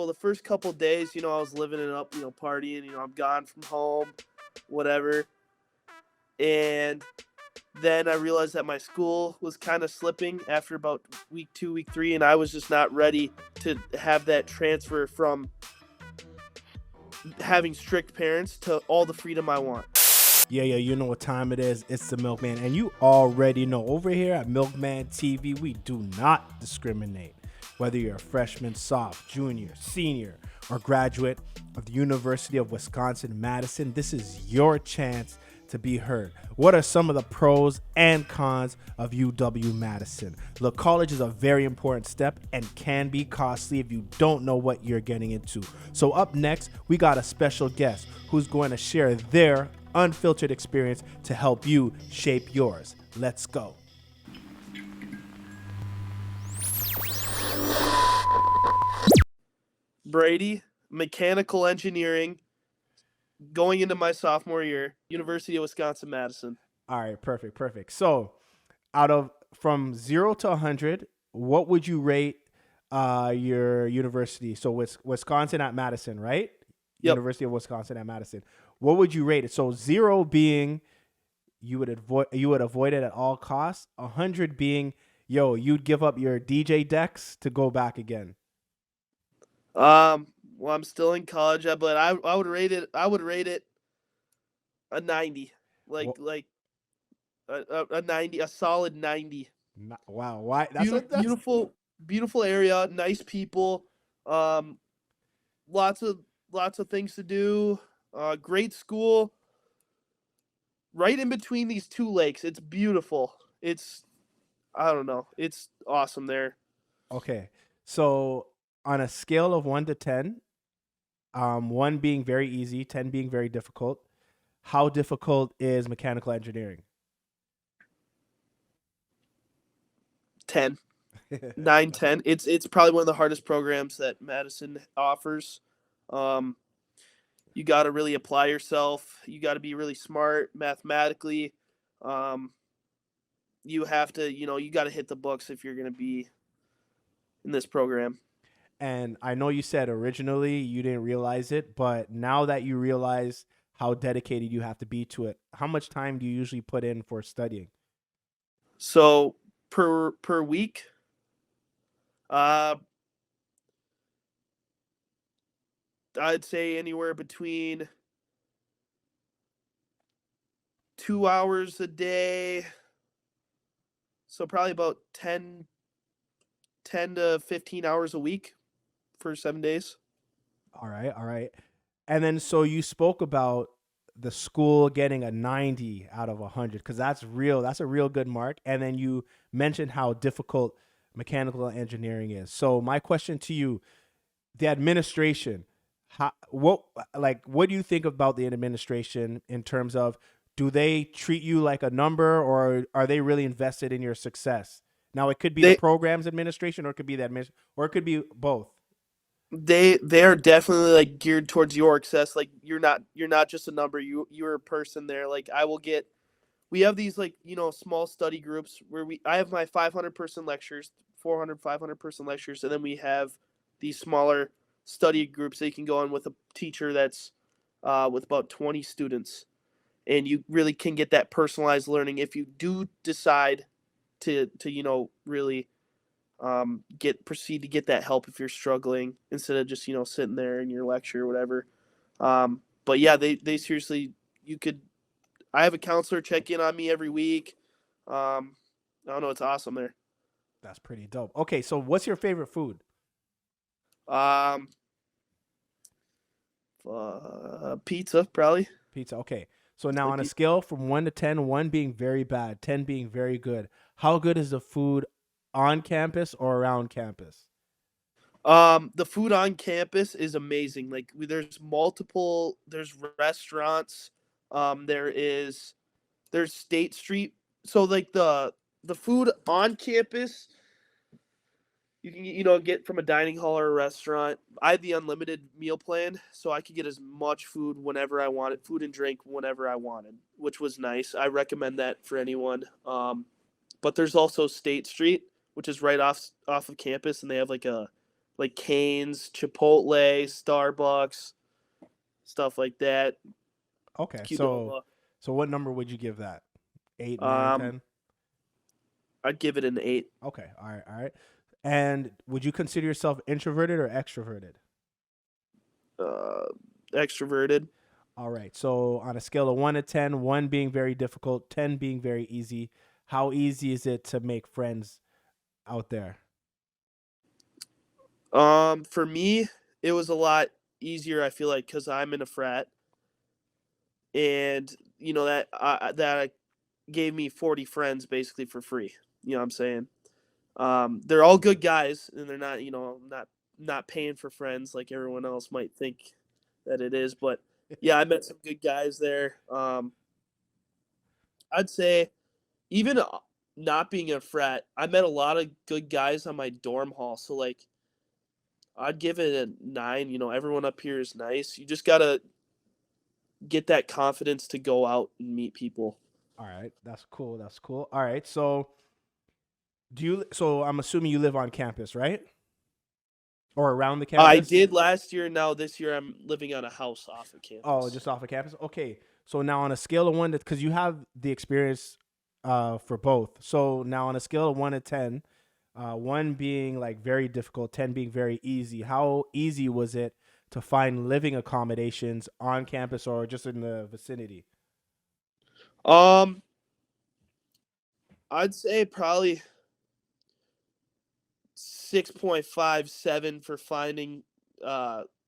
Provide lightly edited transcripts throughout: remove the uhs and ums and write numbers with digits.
well, the first couple days, I was living it up, partying, I'm gone from home, whatever. And then I realized that my school was kind of slipping after about week 2, week 3, and I was just not ready to have that transfer from having strict parents to all the freedom I want. Yeah, you know what time it is. It's the Milkman. And you already know, over here at milkmanTV, we do not discriminate. Whether you're a freshman, soph, junior, senior, or graduate of the University of Wisconsin-Madison, this is your chance to be heard. What are some of the pros and cons of UW-Madison? Look, college is a very important step and can be costly if you don't know what you're getting into. So up next, we got a special guest who's going to share their unfiltered experience to help you shape yours. Let's go. Brady, mechanical engineering, going into my sophomore year, University of Wisconsin-Madison. All right, perfect. So, from 0 to 100, what would you rate your university? So, Wisconsin at Madison, right? Yep. University of Wisconsin at Madison. What would you rate it? So, 0 being you would avoid it at all costs. 100 being, you'd give up your DJ decks to go back again. Well, I'm still in college, but I would rate it. I would rate it a 90, like a 90, a solid 90. Wow, why? Beautiful area, nice people, lots of things to do. Great school. Right in between these two lakes, it's beautiful. I don't know, it's awesome there. Okay, so on a scale of 1 to 10, 1 being very easy, 10 being very difficult, how difficult is mechanical engineering? 10. 9, 10. It's probably one of the hardest programs that Madison offers. You got to really apply yourself. You got to be really smart mathematically. You have to, you got to hit the books if you're going to be in this program. And I know you said originally you didn't realize it, but now that you realize how dedicated you have to be to it, how much time do you usually put in for studying? So per week, I'd say anywhere between 2 hours a day. So probably about 10 to 15 hours a week for 7 days. All right. And then so you spoke about the school getting a 90 out of 100 because that's a real good mark. And then you mentioned how difficult mechanical engineering is. So my question to you, the administration, what do you think about the administration in terms of, do they treat you like a number, or are they really invested in your success? Now it could be the program's administration, or it could be or it could be both. They are definitely like geared towards your success. Like you're not just a number. You're a person there. Like we have these small study groups where I have my 500 person lectures, 500 person lectures, and then we have these smaller study groups that you can go on with a teacher that's with about 20 students, and you really can get that personalized learning if you do decide to really proceed to get that help if you're struggling, instead of just sitting there in your lecture or whatever. But yeah, they seriously, I have a counselor check in on me every week. I don't know, it's awesome there. That's pretty dope. Okay, so what's your favorite food? Pizza, probably. Pizza. Okay. So now on a scale from 1 to 10, 1 being very bad, 10 being very good, how good is the food on campus or around campus? The food on campus is amazing. Like there's restaurants. There's State Street. So like the food on campus, you can get from a dining hall or a restaurant. I have the unlimited meal plan, so I could get as much food whenever I wanted, food and drink whenever I wanted, which was nice. I recommend that for anyone. But there's also State Street, which is right off of campus, and they have like like Cane's, Chipotle, Starbucks, stuff like that. Okay, so Qdoba. what number would you give that? 8, 9, Um, 10? I'd give it an 8. Okay, all right, all right. And would you consider yourself introverted or extroverted? Uh, Extroverted. All right. So on a scale of 1 to 10, 1 being very difficult, 10 being very easy, how easy is it to make friends out there? For me, it was a lot easier. I feel like because I'm in a frat, and that gave me 40 friends basically for free. You know what I'm saying? They're all good guys, and they're not not paying for friends like everyone else might think that it is. But yeah, I met some good guys there. I'd say even not being a frat, I met a lot of good guys on my dorm hall. So like, I'd give it a 9. Everyone up here is nice. You just gotta get that confidence to go out and meet people. All right. That's cool. That's cool. All right. So so I'm assuming you live on campus, right? Or around the I campus? did last year. Now this year, I'm living on a house off of Oh, campus. just off of campus. Okay. So now on a scale of 1 to, because you have the experience for both. So now on a scale of 1 to 10, 1 being like very difficult, 10 being very easy. How easy was it to find living accommodations on campus or just in the vicinity? Um, I'd say probably 6.57 for finding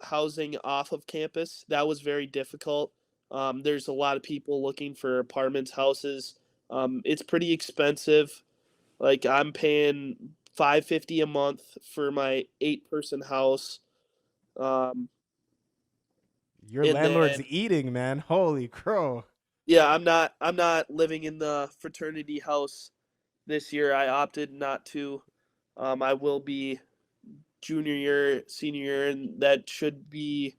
housing off of campus. That was very difficult. There's a lot of people looking for apartments, houses. It's pretty expensive. Like I'm paying $550 a month for my 8-person house. Um, Your and landlord's then eating, man. Holy crow. yeah, I'm not living in the fraternity house this year. I opted not to. I will be junior year, senior year, and that should be,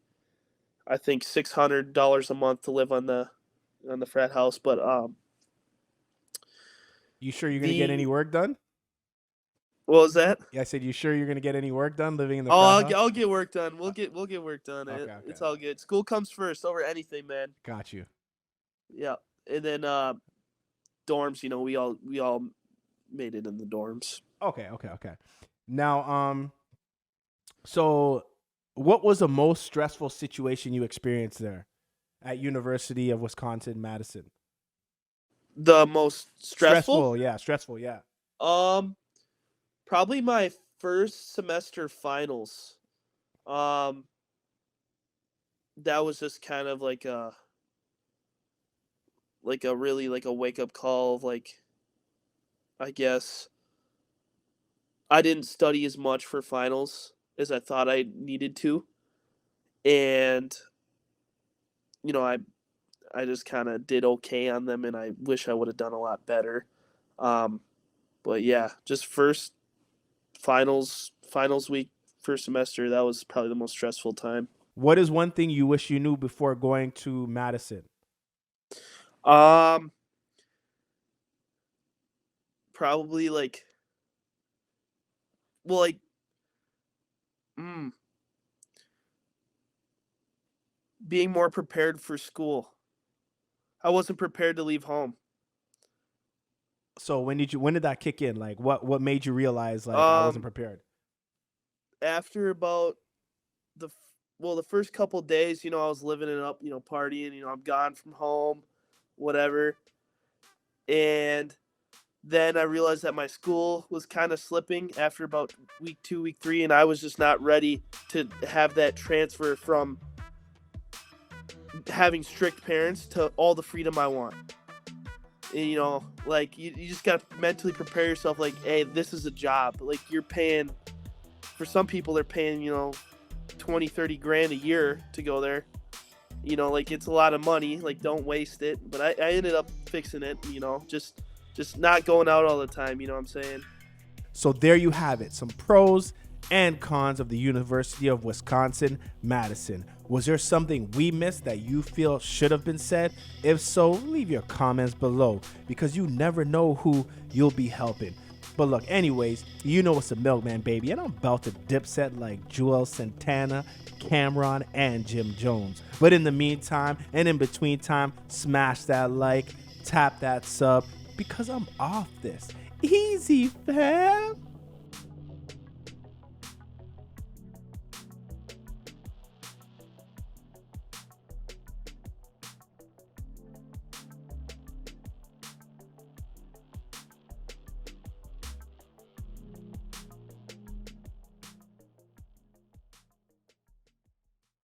I think, $600 a month to live on the frat house. But You sure you're going to get any the work done? what was that? Yeah, I said, you sure you're going to get any work done living in the Oh, frat I'll house? get work done. We'll get work done. Okay, okay. It's all good. School comes first over anything, man. Got you. Yeah, and then dorms. We all made it in the dorms. Okay, okay, okay. Now, so what was the most stressful situation you experienced there at University of Wisconsin-Madison? The most stressful? Stressful, yeah, stressful, yeah. Um, Probably my first semester finals. Um, that was just kind of like a really like a wake up call of like, I guess I didn't study as much for finals as I thought I needed to, and you know I just kind of did okay on them, and I wish I would have done a lot better. Um, but yeah, just first finals week, first semester, that was probably the most stressful time. What is one thing you wish you knew before going to Madison? Um, Probably like, well, like, mm, being more prepared for school. I wasn't prepared to leave home. So when did that kick in? Like what made you realize like I wasn't Um, prepared? After about the first couple days, I was living it up, partying. I'm gone from home, whatever, and then I realized that my school was kind of slipping after about week 2, week 3, and I was just not ready to have that transfer from having strict parents to all the freedom I want. And, like you just got to mentally prepare yourself like, hey, this is a job. Like you're paying, for some people, they're paying, 20, 30 grand a year to go there. Like it's a lot of money. Like don't waste it. But I ended up fixing it, just not going out all the time. You know what I'm saying? So there you have it, some pros and cons of the University of Wisconsin-Madison. Was there something we missed that you feel should have been said? If so, leave your comments below because you never know who you'll be helping. But look, anyways, you know it's a Milkman, baby, and I'm about to dipset like Joel Santana, Cameron, and Jim Jones. But in the meantime, and in between time, smash that like, tap that sub, because I'm off this. Easy, fam.